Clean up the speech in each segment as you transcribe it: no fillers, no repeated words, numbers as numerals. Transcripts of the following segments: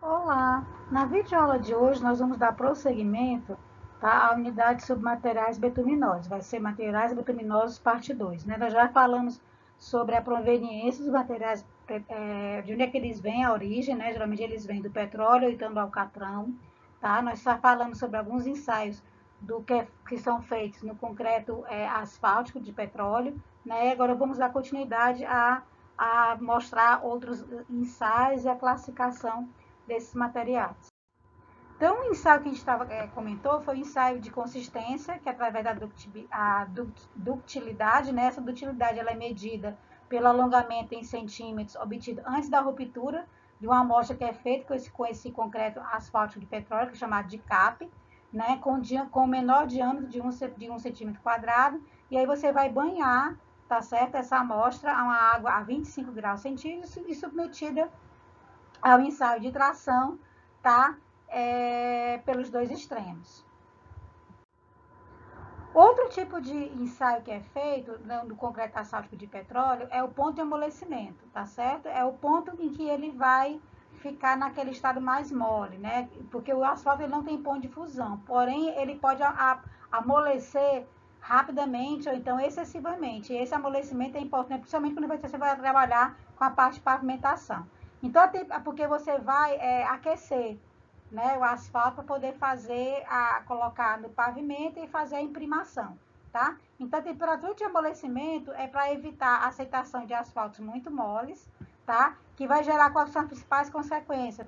Olá! Na videoaula de hoje nós vamos dar prosseguimento, tá, à unidade sobre materiais betuminosos. Vai ser materiais betuminosos parte 2, né? Nós já falamos sobre a proveniência dos materiais, de onde é que eles vêm, a origem, né? Geralmente eles vêm do petróleo, então do alcatrão, tá? Nós já falamos sobre alguns ensaios que são feitos no concreto asfáltico de petróleo, né? Agora vamos dar continuidade a mostrar outros ensaios e a classificação desses materiais. Então, o ensaio que a gente comentou foi o ensaio de consistência, que é através da ductilidade, né? Essa ductilidade ela é medida pelo alongamento em centímetros obtido antes da ruptura de uma amostra que é feita com esse concreto asfáltico de petróleo, que é chamado de CAP, né? Com menor diâmetro de 1 centímetro quadrado, e aí você vai banhar, tá certo? Essa amostra a uma água a 25 graus centígrados e submetida ao ensaio de tração, tá? Pelos dois extremos. Outro tipo de ensaio que é feito no concreto asfáltico de petróleo é o ponto de amolecimento, tá certo? É o ponto em que ele vai ficar naquele estado mais mole, né? Porque o asfalto ele não tem ponto de fusão, porém ele pode amolecer rapidamente ou então excessivamente. E esse amolecimento é importante, principalmente quando você vai trabalhar com a parte de pavimentação. Então, porque você vai aquecer, né, o asfalto para poder colocar no pavimento e fazer a imprimação, tá? Então, a temperatura de amolecimento é para evitar a aceitação de asfaltos muito moles, tá? Que vai gerar quais são as principais consequências?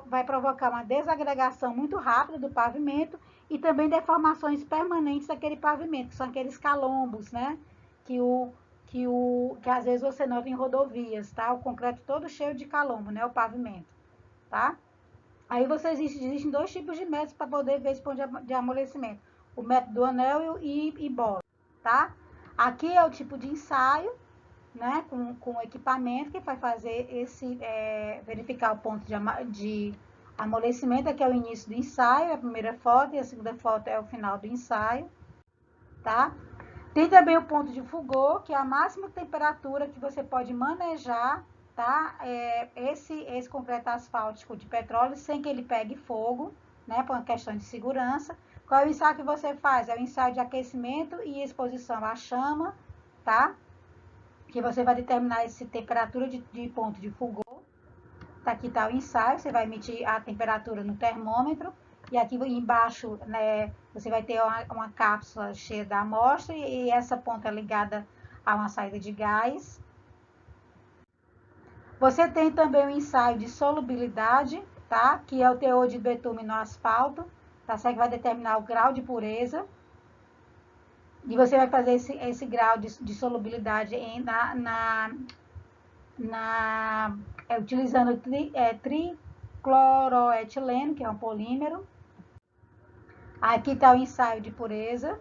Vai provocar uma desagregação muito rápida do pavimento e também deformações permanentes daquele pavimento, que são aqueles calombos, né? Que às vezes você nota em rodovias, tá? O concreto todo cheio de calombo, né? O pavimento, tá? Aí existem dois tipos de métodos para poder ver esse ponto de amolecimento. O método do anel e bola, tá? Aqui é o tipo de ensaio, né, com equipamento que vai fazer verificar o ponto de amolecimento. Aqui é o início do ensaio, a primeira foto, e a segunda foto é o final do ensaio, tá? Tem também o ponto de fulgor, que é a máxima temperatura que você pode manejar, tá? Esse concreto asfáltico de petróleo sem que ele pegue fogo, né? Por uma questão de segurança. Qual é o ensaio que você faz? É o ensaio de aquecimento e exposição à chama, tá? Que você vai determinar essa temperatura de ponto de fulgor. Aqui está o ensaio, você vai medir a temperatura no termômetro. E aqui embaixo, né, você vai ter uma cápsula cheia da amostra e essa ponta é ligada a uma saída de gás. Você tem também o ensaio de solubilidade, tá? Que é o teor de betume no asfalto, tá certo? Que vai determinar o grau de pureza. E você vai fazer esse grau de solubilidade utilizando tricloroetileno, que é um polímero. Aqui está o ensaio de pureza,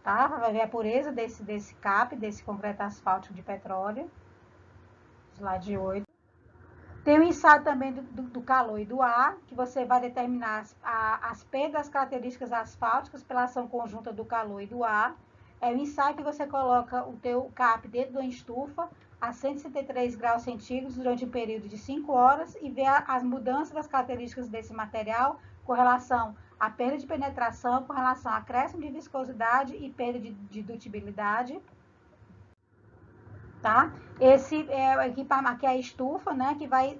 tá? Vai ver a pureza desse CAP, desse concreto asfáltico de petróleo. Slide 8. Tem o ensaio também do calor e do ar, que você vai determinar as perdas das características asfálticas pela ação conjunta do calor e do ar. É o ensaio que você coloca o teu CAP dentro da estufa a 163 graus centígrados durante um período de 5 horas e vê as mudanças das características desse material com relação à perda de penetração, com relação a acréscimo de viscosidade e perda de dutibilidade. Tá? Esse é o equipamento, aqui é a estufa, né, que vai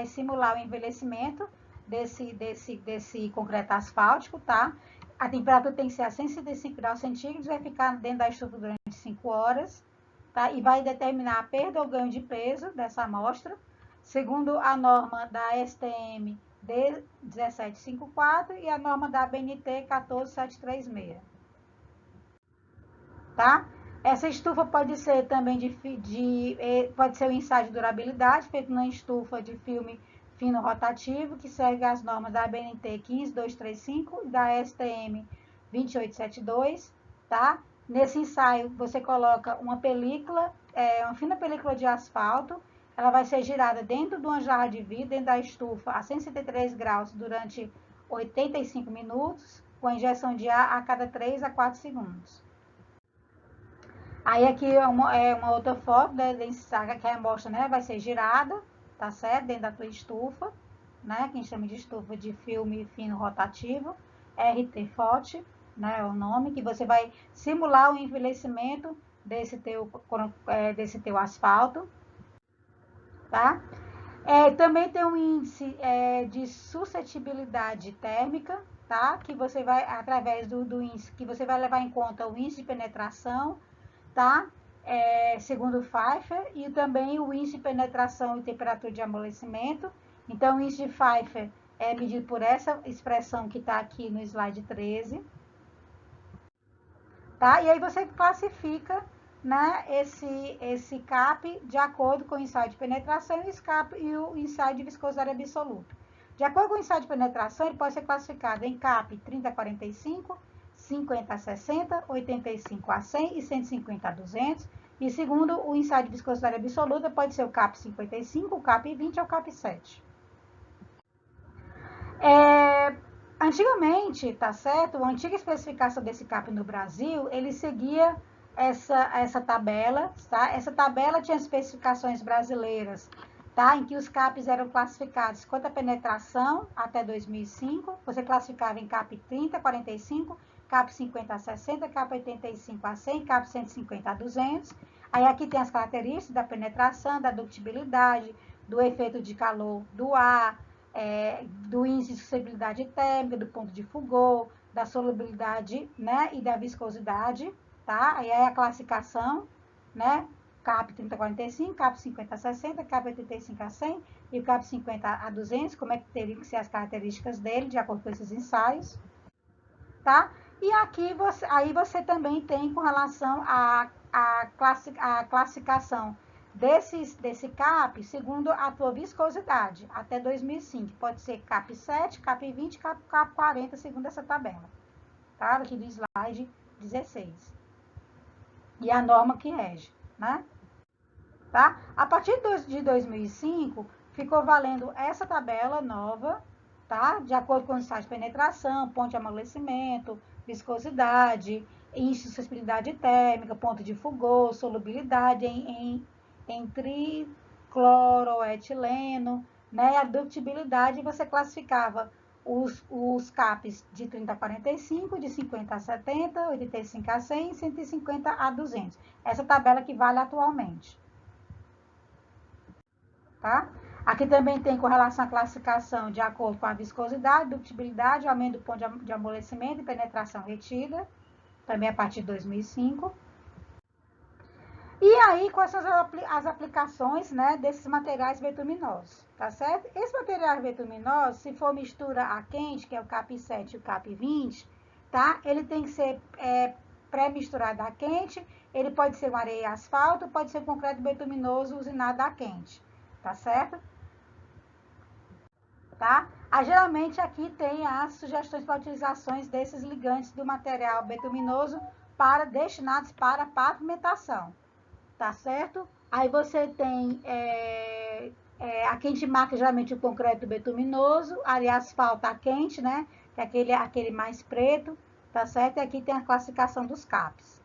simular o envelhecimento desse concreto asfáltico, tá? A temperatura tem que ser a 165 graus centígrados, vai ficar dentro da estufa durante 5 horas, tá? E vai determinar a perda ou ganho de peso dessa amostra, segundo a norma da STM D1754 e a norma da BNT 14736, tá? Essa estufa pode ser também pode ser um ensaio de durabilidade, feito na estufa de filme fino rotativo, que segue as normas da BNT 15235 e da STM 2872, tá? Nesse ensaio, você coloca uma película, uma fina película de asfalto, ela vai ser girada dentro de uma jarra de vidro, dentro da estufa, a 173 graus, durante 85 minutos, com a injeção de ar a cada 3 a 4 segundos. Aí aqui é uma outra foto, né, que a amostra, né, vai ser girada, tá certo? Dentro da tua estufa. né, que a gente chama de estufa de filme fino rotativo, RT-FOT, né, é o nome, que você vai simular o envelhecimento desse teu asfalto, tá? Também tem um índice de suscetibilidade térmica, tá? Que você vai, através do índice, que você vai levar em conta o índice de penetração, tá? Segundo o Pfeiffer, e também o índice de penetração e temperatura de amolecimento. Então, o índice de Pfeiffer é medido por essa expressão que está aqui no slide 13, tá? E aí você classifica, né, esse CAP de acordo com o ensaio de penetração e o ensaio de viscosidade absoluta. De acordo com o ensaio de penetração, ele pode ser classificado em CAP 30 a 45, 50 a 60, 85 a 100 e 150 a 200. E segundo o ensaio de viscosidade absoluta, pode ser o CAP 55, o CAP 20 ou o CAP 7. Antigamente, tá certo? A antiga especificação desse CAP no Brasil, ele seguia essa tabela, tá? Essa tabela tinha especificações brasileiras, tá? Em que os CAPs eram classificados quanto à penetração até 2005, você classificava em CAP 30 a 45, CAP 50 a 60, CAP 85 a 100, CAP 150 a 200. Aí aqui tem as características da penetração, da ductibilidade, do efeito de calor do ar, do índice de suscetibilidade térmica, do ponto de Foucault, da solubilidade, né, e da viscosidade, tá? Aí é a classificação, né? CAP 30 a 45, CAP 50 a 60, CAP 85 a 100 e o CAP 50 a 200, como é que teriam que ser as características dele, de acordo com esses ensaios, tá? E aqui você também tem com relação à classificação desse CAP segundo a tua viscosidade até 2005. Pode ser CAP 7, CAP 20, CAP 40, segundo essa tabela, tá? Aqui do slide 16. E a norma que rege, né? Tá? A partir de 2005, ficou valendo essa tabela nova, tá? De acordo com o estágio de penetração, ponto de amolecimento, viscosidade, índice de suscetibilidade térmica, ponto de Foucault, solubilidade em tricloroetileno, né? A ductibilidade, você classificava os CAPs de 30 a 45, de 50 a 70, 85 a 100, 150 a 200. Essa tabela que vale atualmente. Tá? Aqui também tem com relação à classificação de acordo com a viscosidade, ductibilidade, aumento do ponto de amolecimento e penetração retida, também a partir de 2005. E aí, quais são as aplicações, né, desses materiais betuminosos, tá certo? Esse material betuminoso, se for mistura a quente, que é o CAP 7 e o CAP 20, tá? Ele tem que ser pré-misturado a quente, ele pode ser uma areia e asfalto, pode ser concreto betuminoso usinado a quente, tá certo? Tá? Geralmente aqui tem as sugestões para utilizações desses ligantes do material betuminoso destinados para pavimentação, tá certo? Aí você tem aqui a gente marca geralmente o concreto betuminoso, ali asfalto a quente, né? Que é aquele mais preto, tá certo? E aqui tem a classificação dos CAPs.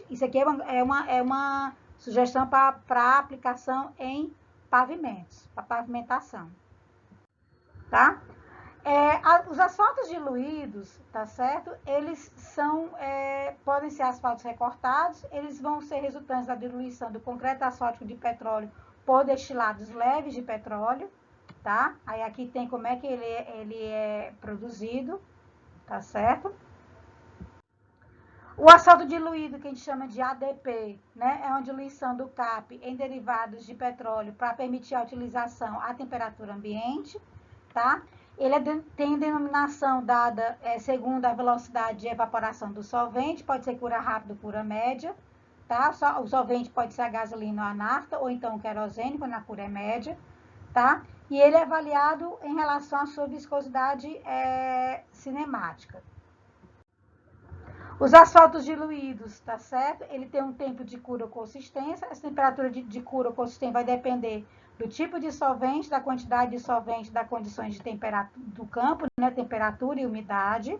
Isso aqui é uma sugestão para aplicação em pavimentos, para pavimentação, tá? Os asfaltos diluídos, tá certo? Eles podem ser asfaltos recortados, eles vão ser resultantes da diluição do concreto asfáltico de petróleo por destilados leves de petróleo, tá? Aí aqui tem como é que ele é produzido, tá certo? O asfalto diluído, que a gente chama de ADP, né? É uma diluição do CAP em derivados de petróleo para permitir a utilização à temperatura ambiente, tá? Ele tem denominação dada segundo a velocidade de evaporação do solvente, pode ser cura rápida ou cura média, tá? O solvente pode ser a gasolina ou a nafta, ou então o querosene, quando a cura é média, tá? E ele é avaliado em relação à sua viscosidade cinemática. Os asfaltos diluídos, tá certo? Ele tem um tempo de cura ou consistência. Essa temperatura de cura ou consistência vai depender do tipo de solvente, da quantidade de solvente, das condições de temperatura do campo, né? Temperatura e umidade.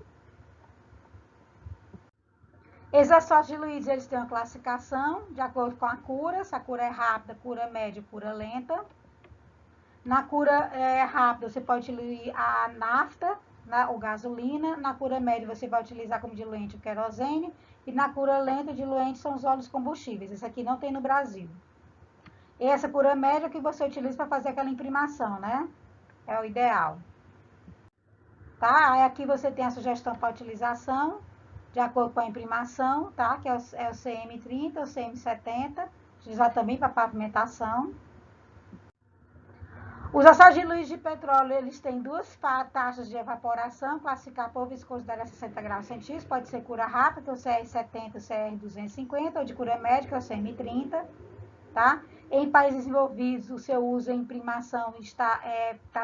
Esses asfaltos diluídos, eles têm uma classificação de acordo com a cura, se a cura é rápida, cura média, cura lenta. Na cura rápida, você pode utilizar a nafta, ou gasolina. Na cura média, você vai utilizar como diluente o querosene. E na cura lenta, o diluente são os óleos combustíveis. Esse aqui não tem no Brasil. E essa cura média que você utiliza para fazer aquela imprimação, né? É o ideal. Tá? Aí aqui você tem a sugestão para utilização, de acordo com a imprimação, tá? Que é o CM30, o CM70, utilizar também para pavimentação. Os açados diluídos de petróleo, eles têm duas taxas de evaporação, classificar por viscosidade a 60 graus centígrados, pode ser cura rápida, que é o CR70, o CR250, ou de cura médica, é o CM30, tá? Em países desenvolvidos, o seu uso em imprimação está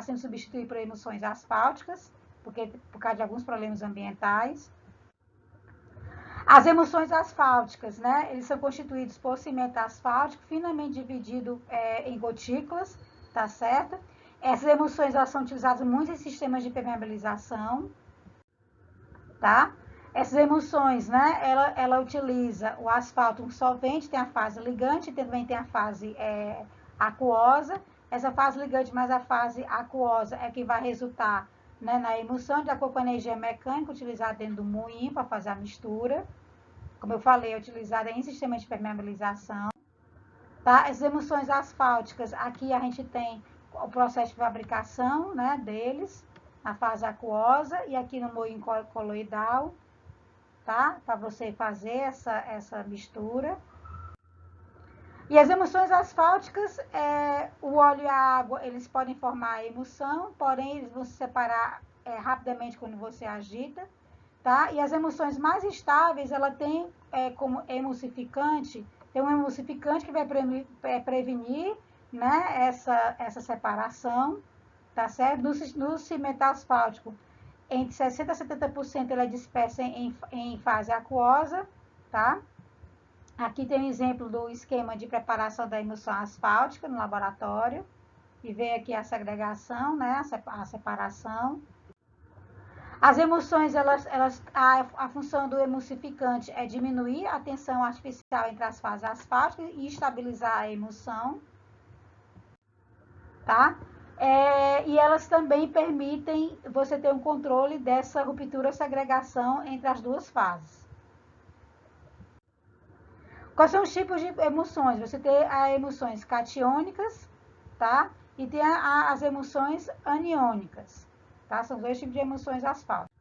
sendo substituído por emulsões asfálticas, por causa de alguns problemas ambientais. As emulsões asfálticas, né? Eles são constituídos por cimento asfáltico finamente dividido em gotículas, tá certo? Essas emulsões elas são utilizadas muito em sistemas de permeabilização, tá? Essas emulsões, né? Ela utiliza o asfalto, um solvente, tem a fase ligante, também tem a fase aquosa. Essa fase ligante mais a fase aquosa é que vai resultar, né, na emulsão, de acordo com a energia mecânica utilizada dentro do moinho para fazer a mistura. Como eu falei, é utilizada em sistemas de permeabilização. Tá? As emulsões asfálticas, aqui a gente tem o processo de fabricação, né, deles, na fase aquosa, e aqui no moinho coloidal, tá? Para você fazer essa mistura. E as emulsões asfálticas, o óleo e a água, eles podem formar a emulsão, porém eles vão se separar rapidamente quando você agita, tá? E as emulsões mais estáveis, ela tem como emulsificante, tem um emulsificante que vai prevenir, né, essa separação, tá certo? No cimento asfáltico, entre 60% a 70% ele é disperso em fase aquosa, tá? Aqui tem um exemplo do esquema de preparação da emulsão asfáltica no laboratório. E vem aqui a segregação, né, a separação. As emulsões, a função do emulsificante é diminuir a tensão artificial entre as fases asfálticas e estabilizar a emulsão, tá? E elas também permitem você ter um controle dessa ruptura ou segregação entre as duas fases. Quais são os tipos de emulsões? Você tem as emulsões catiônicas, tá? E tem as emulsões aniônicas, tá? São dois tipos de emulsões asfálticas,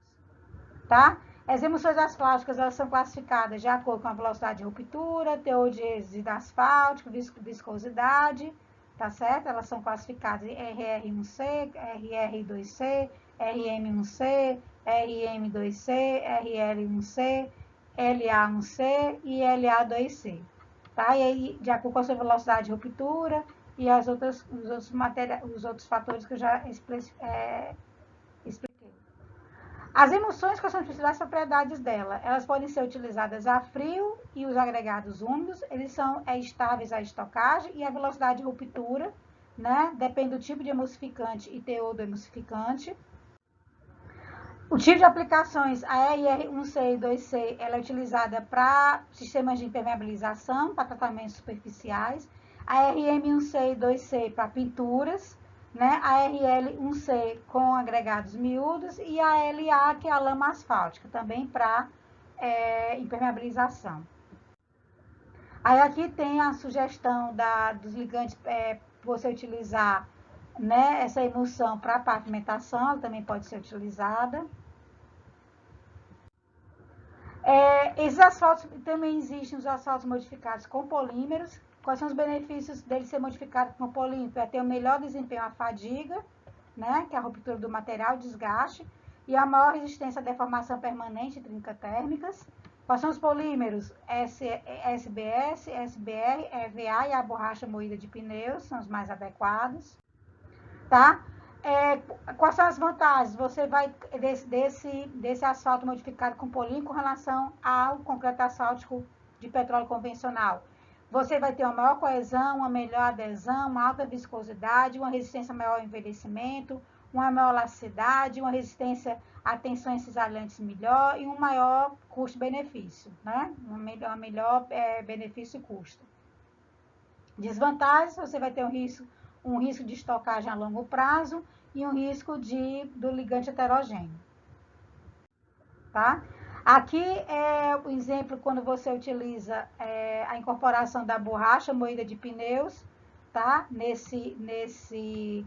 tá? As emulsões asfálticas, elas são classificadas de acordo com a velocidade de ruptura, teor de êxito asfáltico, viscosidade, tá certo? Elas são classificadas em RR1C, RR2C, RM1C, RM2C, RL1C, LA1C e LA2C, tá? E aí, de acordo com a sua velocidade de ruptura e os outros fatores que eu já expliquei. As emulsões, quais são as propriedades dela? Elas podem ser utilizadas a frio e os agregados úmidos, eles são estáveis à estocagem e a velocidade de ruptura, né? Depende do tipo de emulsificante e teor do emulsificante. O tipo de aplicações, a RR1C e 2C, ela é utilizada para sistemas de impermeabilização, para tratamentos superficiais. A RM1C e 2C para pinturas, né? A RL1C com agregados miúdos e a LA, que é a lama asfáltica, também para impermeabilização. Aí aqui tem a sugestão dos ligantes você utilizar, né, essa emulsão para pavimentação, ela também pode ser utilizada. Esses asfaltos, também existem os asfaltos modificados com polímeros. Quais são os benefícios dele ser modificado com polímero? É ter o melhor desempenho à fadiga, né, que é a ruptura do material, desgaste, e a maior resistência à deformação permanente e trinca térmicas. Quais são os polímeros? SBS, SBR, EVA e a borracha moída de pneus, são os mais adequados, tá? Quais são as vantagens? Você vai desse asfalto modificado com polímero com relação ao concreto asfáltico de petróleo convencional? Você vai ter uma maior coesão, uma melhor adesão, uma alta viscosidade, uma resistência maior ao envelhecimento, uma maior elasticidade, uma resistência a tensões cisalhantes melhor e um maior custo-benefício, né? Um melhor benefício e custo. Desvantagens, você vai ter um risco um risco de estocagem a longo prazo e um risco do ligante heterogêneo. Tá? Aqui é o exemplo quando você utiliza a incorporação da borracha moída de pneus, tá? Nesse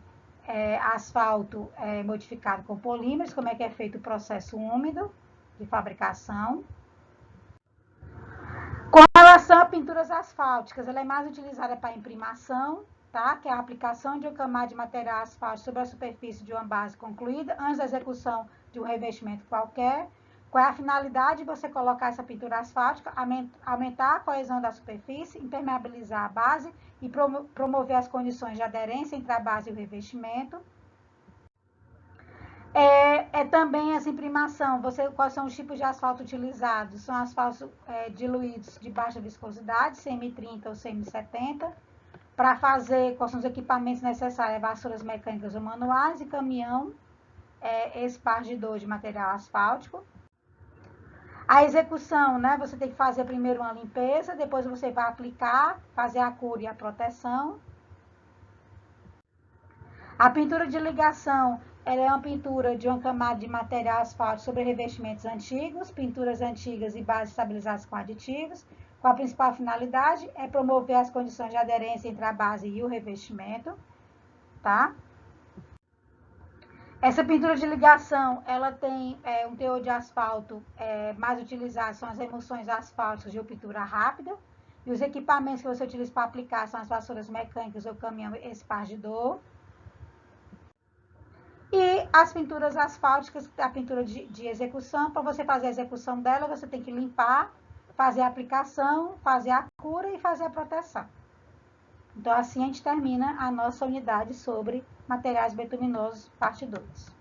asfalto modificado com polímeros, como é que é feito o processo úmido de fabricação. Com relação a pinturas asfálticas, ela é mais utilizada para imprimação, tá? Que é a aplicação de uma camada de material asfáltico sobre a superfície de uma base concluída antes da execução de um revestimento qualquer. Qual é a finalidade de você colocar essa pintura asfáltica? Aumentar a coesão da superfície, impermeabilizar a base e promover as condições de aderência entre a base e o revestimento. Também essa imprimação, quais são os tipos de asfalto utilizados? São asfaltos diluídos de baixa viscosidade, semi-30 ou semi-70. Para fazer, quais são os equipamentos necessários? Vassouras mecânicas ou manuais e caminhão espargidor de material asfáltico. A execução, né? Você tem que fazer primeiro uma limpeza, depois você vai aplicar, fazer a cura e a proteção. A pintura de ligação, ela é uma pintura de uma camada de material asfáltico sobre revestimentos antigos, pinturas antigas e bases estabilizadas com aditivos, com a principal finalidade é promover as condições de aderência entre a base e o revestimento, tá? Essa pintura de ligação, ela tem um teor de asfalto mais utilizado, são as emulsões asfálticas de pintura rápida, e os equipamentos que você utiliza para aplicar são as vassouras mecânicas ou caminhão espargidor. E as pinturas asfálticas, a pintura de execução, para você fazer a execução dela, você tem que limpar, fazer a aplicação, fazer a cura e fazer a proteção. Então, assim a gente termina a nossa unidade sobre materiais betuminosos, parte 2.